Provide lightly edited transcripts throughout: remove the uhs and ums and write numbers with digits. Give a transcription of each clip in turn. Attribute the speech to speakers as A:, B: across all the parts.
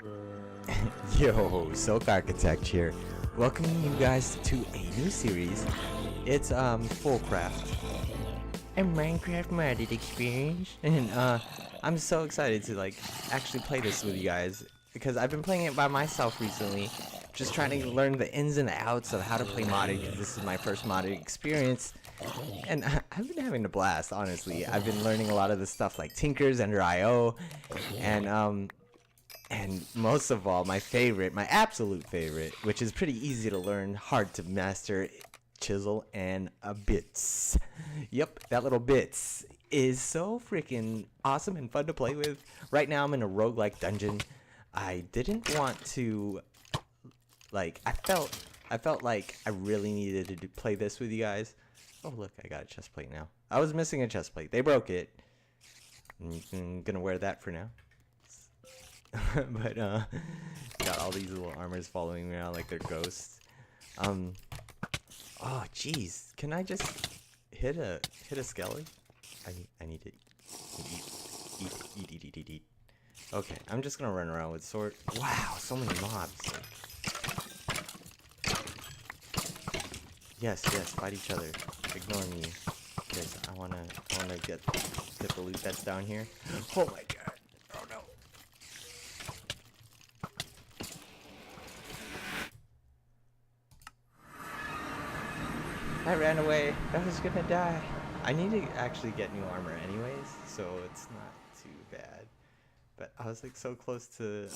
A: Yo, SilkArchitect here. Welcoming you guys to a new series. It's Foolcraft, a Minecraft modded experience, and I'm so excited to actually play this with you guys because I've been playing it by myself recently, just trying to learn the ins and outs of how to play modded because this is my first modded experience, and I've been having a blast. Honestly, I've been learning a lot of the stuff like Tinkers, Ender IO, and most of all, my favorite, my absolute favorite, which is pretty easy to learn, hard to master, chisel&bits. Yep, that little bits is so freaking awesome and fun to play with. Right now I'm in a roguelike dungeon. I didn't want to, I felt like I really needed to play this with you guys. Oh look, I got a chest plate now. I was missing a chest plate. They broke it. I'm gonna wear that for now. But got all these little armors following me around like they're ghosts. Oh jeez, can I just hit a skelly? I need to eat. Okay, I'm just gonna run around with sword. Wow, so many mobs. Yes, fight each other. Ignore me, because I wanna get the loot that's down here. Oh my god. Oh no. I ran away. I was gonna die. I need to actually get new armor anyways, so it's not too bad. But I was like so close to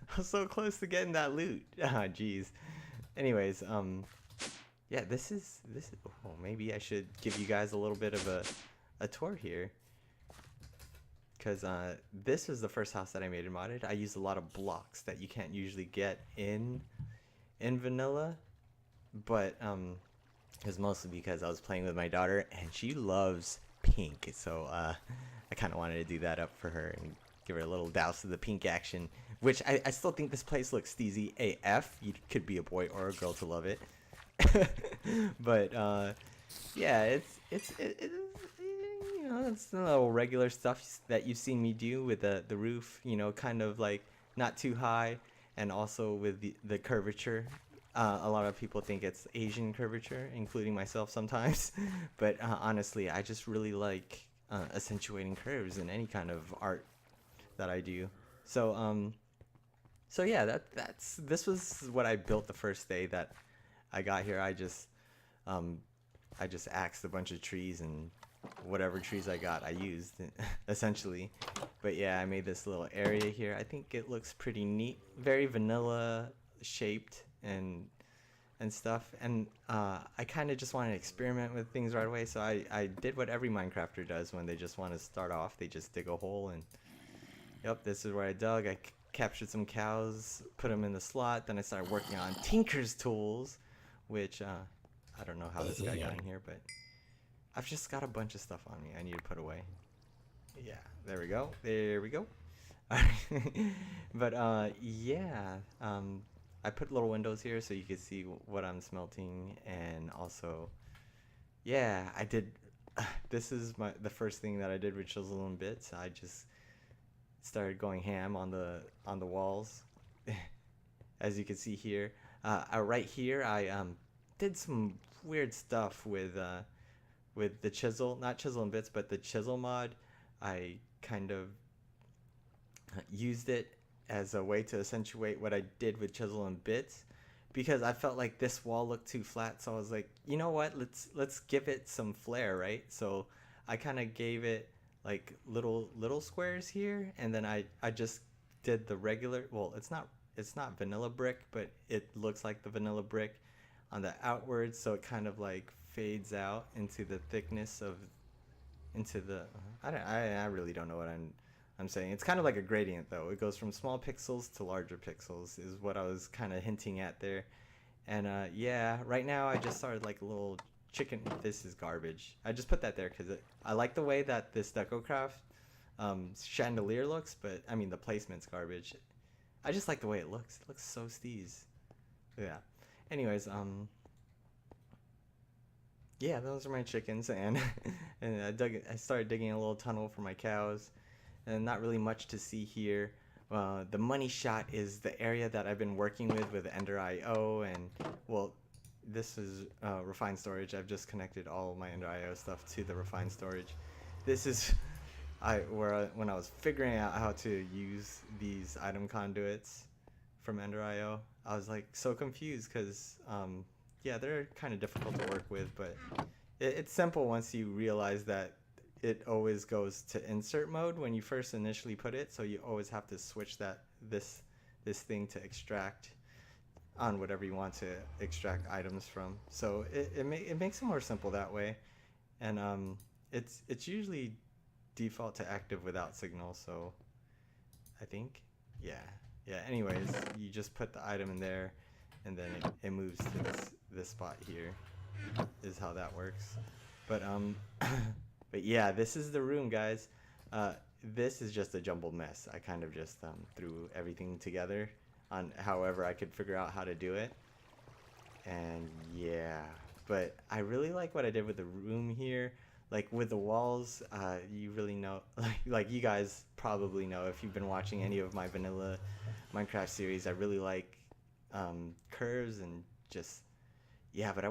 A: I was so close to getting that loot. Ah, jeez. Anyways, yeah, this is oh, maybe I should give you guys a little bit of a tour here. Because this is the first house that I made in modded. I used a lot of blocks that you can't usually get in vanilla. But it's mostly because I was playing with my daughter and she loves pink, so I kind of wanted to do that up for her and give her a little douse of the pink action, which I still think this place looks steezy AF. You could be a boy or a girl to love it. But yeah, it's you know, it's the little regular stuff that you've seen me do with the roof, you know, kind of like not too high, and also with the curvature. A lot of people think it's Asian curvature, including myself sometimes. But honestly, I just really like accentuating curves in any kind of art that I do. So so yeah, this was what I built the first day that I got here. I just axed a bunch of trees, and whatever trees I got, I used essentially. But yeah, I made this little area here. I think it looks pretty neat, very vanilla shaped and stuff, and I kind of just wanted to experiment with things right away, so I did what every Minecrafter does when they just want to start off. They just dig a hole, and yep, this is where I dug. I captured some cows, put them in the slot, then I started working on Tinker's tools, which I don't know how this guy got in here, but I've just got a bunch of stuff on me I need to put away. Yeah, there we go. But yeah, I put little windows here so you can see what I'm smelting, and also, yeah, I did. This is the first thing that I did with chisel&bits. I just started going ham on the walls, as you can see here. Right here, I did some weird stuff with the chisel, not chisel&bits, but the chisel mod. I kind of used it as a way to accentuate what I did with chisel&bits, because I felt like this wall looked too flat, so I was like, you know what, let's give it some flair, right? So I kind of gave it like little squares here, and then I just did the regular, well, it's not vanilla brick, but it looks like the vanilla brick on the outwards, so it kind of like fades out into the thickness of into the I really don't know what I'm saying. It's kind of like a gradient though. It goes from small pixels to larger pixels is what I was kind of hinting at there. And yeah, right now I just started like a little chicken. This is garbage. I just put that there because I like the way that this SilkArchitect chandelier looks, but I mean the placement's garbage. I just like the way it looks. It looks so steez. Yeah. Anyways, yeah, those are my chickens, and and I started digging a little tunnel for my cows, and not really much to see here. The money shot is the area that I've been working with Ender IO, and well, this is refined storage. I've just connected all of my Ender IO stuff to the refined storage. This is when I was figuring out how to use these item conduits from Ender IO, I was like so confused because yeah, they're kind of difficult to work with, but it's simple once you realize that it always goes to insert mode when you first initially put it, so you always have to switch this thing to extract on whatever you want to extract items from. So it makes it more simple that way, and it's usually default to active without signal. So I think yeah. Anyways, you just put the item in there, and then it moves to this spot here. Is how that works, but But yeah, this is the room, guys. This is just a jumbled mess. I kind of just threw everything together on however I could figure out how to do it. And yeah, but I really like what I did with the room here. Like with the walls, you really know, like you guys probably know if you've been watching any of my vanilla Minecraft series, I really like curves and just yeah, but I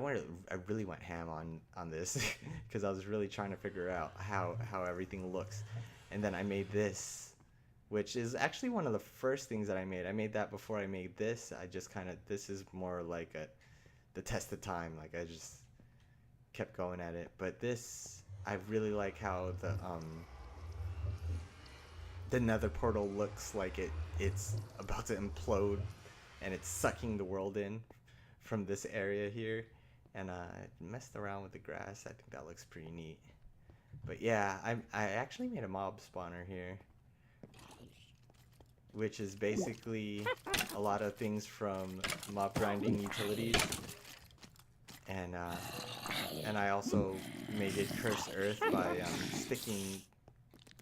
A: really went ham on this because I was really trying to figure out how everything looks, and then I made this, which is actually one of the first things that I made. I made that before I made this. I just kind of this is more like the test of time. Like I just kept going at it, but this I really like how the Nether portal looks like it's about to implode, and it's sucking the world in from this area here, and I messed around with the grass. I think that looks pretty neat. But yeah, I actually made a mob spawner here, which is basically a lot of things from mob grinding utilities, and I also made it curse earth by sticking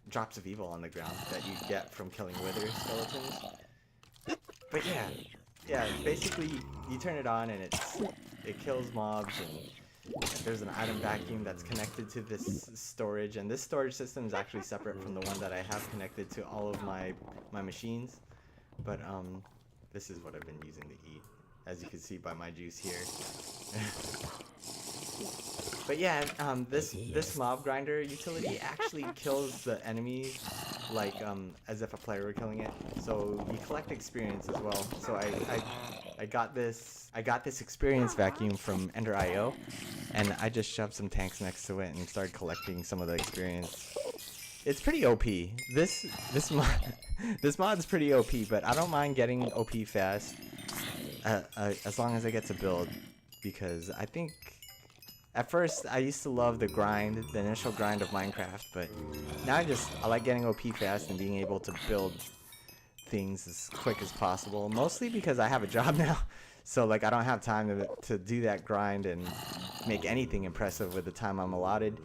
A: drops of evil on the ground that you get from killing wither skeletons. But yeah, basically you turn it on and it kills mobs, and there's an item vacuum that's connected to this storage, and this storage system is actually separate from the one that I have connected to all of my machines. But this is what I've been using to eat, as you can see by my juice here. But yeah, this mob grinder utility actually kills the enemies like as if a player were killing it. So you collect experience as well. So I got this experience vacuum from Ender IO, and I just shoved some tanks next to it and started collecting some of the experience. It's pretty OP. This mod's pretty OP, but I don't mind getting OP fast as long as I get to build, because I think at first I used to love the grind, the initial grind of Minecraft, but now I like getting OP fast and being able to build things as quick as possible, mostly because I have a job now, so like I don't have time to do that grind and make anything impressive with the time I'm allotted.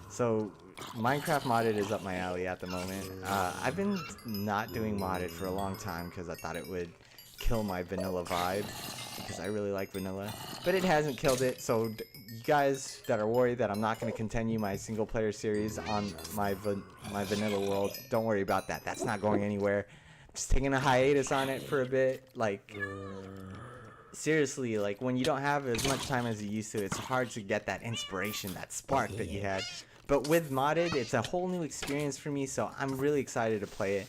A: So Minecraft modded is up my alley at the moment. I've been not doing modded for a long time because I thought it would kill my vanilla vibe, because I really like vanilla, but it hasn't killed it. So you guys that are worried that I'm not going to continue my single player series on my vanilla world, don't worry about that. That's not going anywhere. I'm just taking a hiatus on it for a bit. Like seriously, like when you don't have as much time as you used to, it's hard to get that inspiration, that spark that you had. But with modded, it's a whole new experience for me, so I'm really excited to play it.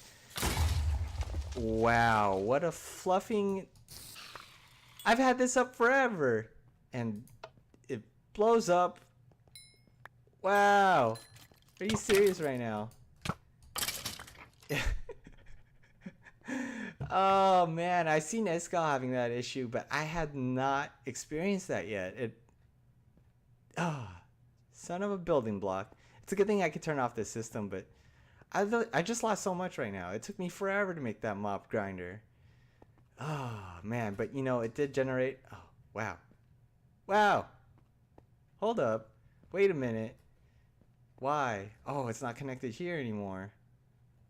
A: Wow, what a fluffing... I've had this up forever, and it blows up. Wow, are you serious right now? Oh man, I seen Escal having that issue, but I had not experienced that yet. Son of a building block. It's a good thing I could turn off this system, but I just lost so much right now. It took me forever to make that mop grinder. Oh man, but you know, it did generate. Oh wow, wow. Hold up, wait a minute. Why? Oh, it's not connected here anymore.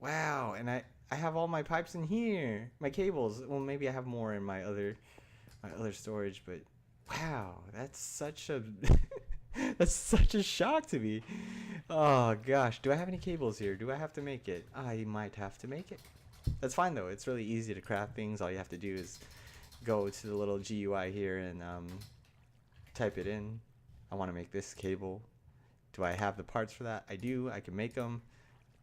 A: Wow, and I have all my pipes in here, my cables. Well, maybe I have more in my other storage, but wow, that's such a that's such a shock to me. Oh gosh, do I have any cables here? Do I have to make it? I might have to make it. That's fine though. It's really easy to craft things. All you have to do is go to the little GUI here and type it in. I want to make this cable. Do I have the parts for that? I do. I can make them.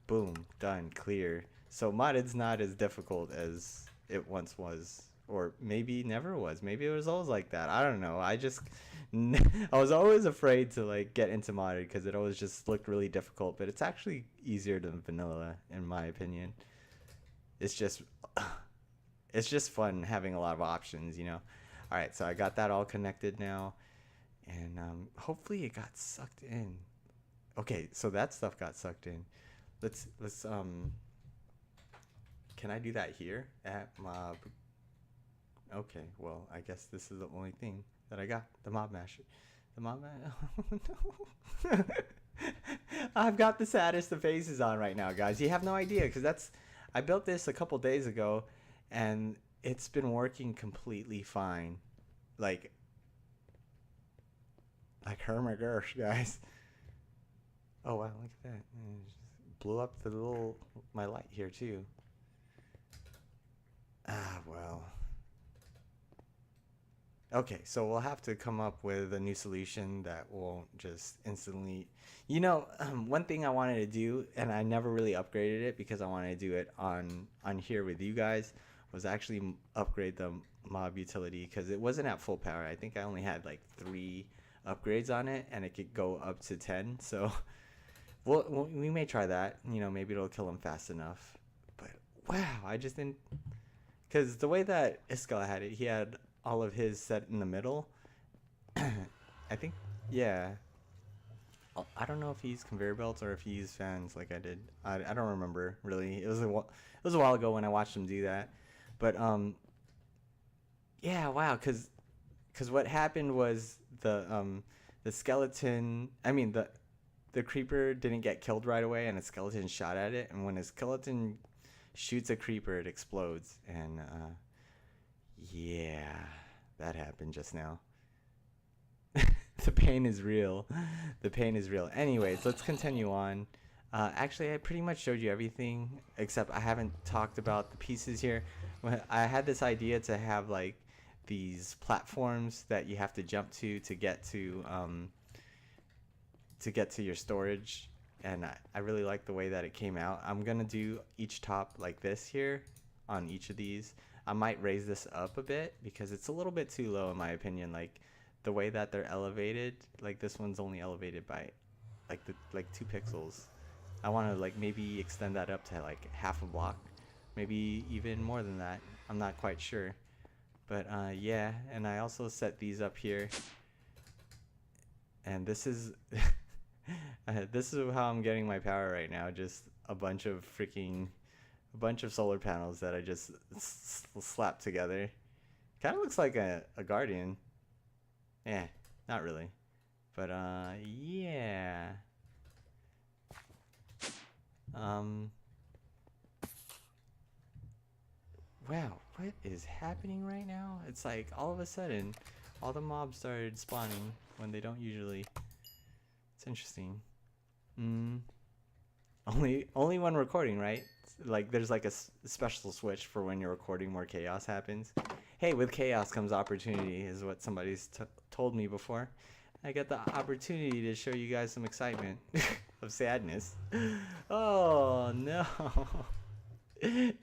A: Boom, done, clear. So modded's not as difficult as it once was, or maybe never was. Maybe it was always like that. I don't know. I just I was always afraid to like get into modded because it always just looked really difficult, but it's actually easier than vanilla in my opinion. It's just fun having a lot of options, you know. All right, so I got that all connected now, and hopefully it got sucked in. Okay, so that stuff got sucked in. Let's can I do that here at mob? Okay, well, I guess this is the only thing that I got. The mob masher. The mob masher. Oh no. I've got the saddest of faces on right now, guys. You have no idea because I built this a couple days ago and it's been working completely fine. Like oh my gosh, guys. Oh wow, look at that. It just blew up the little my light here too. Ah, well. Okay, so we'll have to come up with a new solution that won't just instantly... You know, one thing I wanted to do, and I never really upgraded it because I wanted to do it on here with you guys, was actually upgrade the mob utility because it wasn't at full power. I think I only had like 3 upgrades on it, and it could go up to 10. So we may try that. You know, maybe it'll kill him fast enough. But wow, I just didn't... Because the way that Iskall had it, he had all of his set in the middle. I think, yeah. I don't know if he used conveyor belts or if he used fans like I did. I don't remember really. It was a while ago when I watched him do that. But yeah, wow. Because what happened was the skeleton. I mean the creeper didn't get killed right away, and a skeleton shot at it. And when a skeleton shoots a creeper, it explodes. And yeah, that happened just now. The pain is real. The pain is real. Anyways, let's continue on. Actually, I pretty much showed you everything, except I haven't talked about the pieces here. I had this idea to have like these platforms that you have to jump to get to your storage, and I really like the way that it came out. I'm gonna do each top like this here on each of these. I might raise this up a bit because it's a little bit too low in my opinion. Like the way that they're elevated, like this one's only elevated by like 2 pixels. I want to like maybe extend that up to like half a block, maybe even more than that. I'm not quite sure, but yeah. And I also set these up here, and this is this is how I'm getting my power right now. Just a bunch of solar panels that I just slapped together. Kind of looks like a guardian. Yeah, not really. But yeah. Wow, what is happening right now? It's like all of a sudden all the mobs started spawning when they don't usually. It's interesting. Only when recording, right? Like there's like a special switch for when you're recording where chaos happens. Hey, with chaos comes opportunity is what somebody's told me before. I got the opportunity to show you guys some excitement of sadness. Oh no.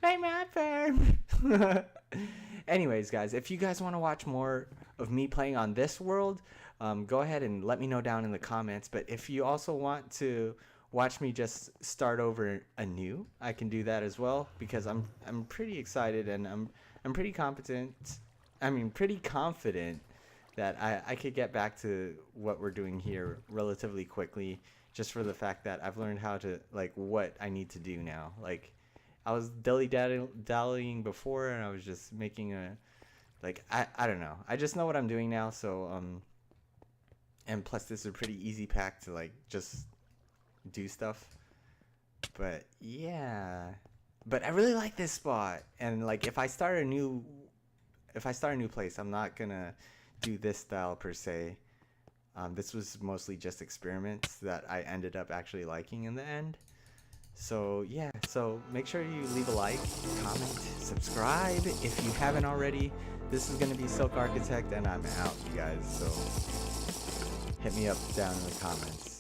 A: My map farm. Anyways, guys, if you guys want to watch more of me playing on this world, go ahead and let me know down in the comments. But if you also want to watch me just start over anew, I can do that as well because I'm pretty excited and I'm pretty competent. I mean, pretty confident that I could get back to what we're doing here relatively quickly, just for the fact that I've learned how to like what I need to do now. Like I was dallying before, and I was just making I don't know. I just know what I'm doing now. So and plus this is a pretty easy pack to like just do stuff. But yeah, but I really like this spot, and like if I start a new place, I'm not gonna do this style per se. This was mostly just experiments that I ended up actually liking in the end. So yeah, so make sure you leave a like, comment, subscribe if you haven't already. This is gonna be Silk Architect, and I'm out, you guys. So hit me up down in the comments.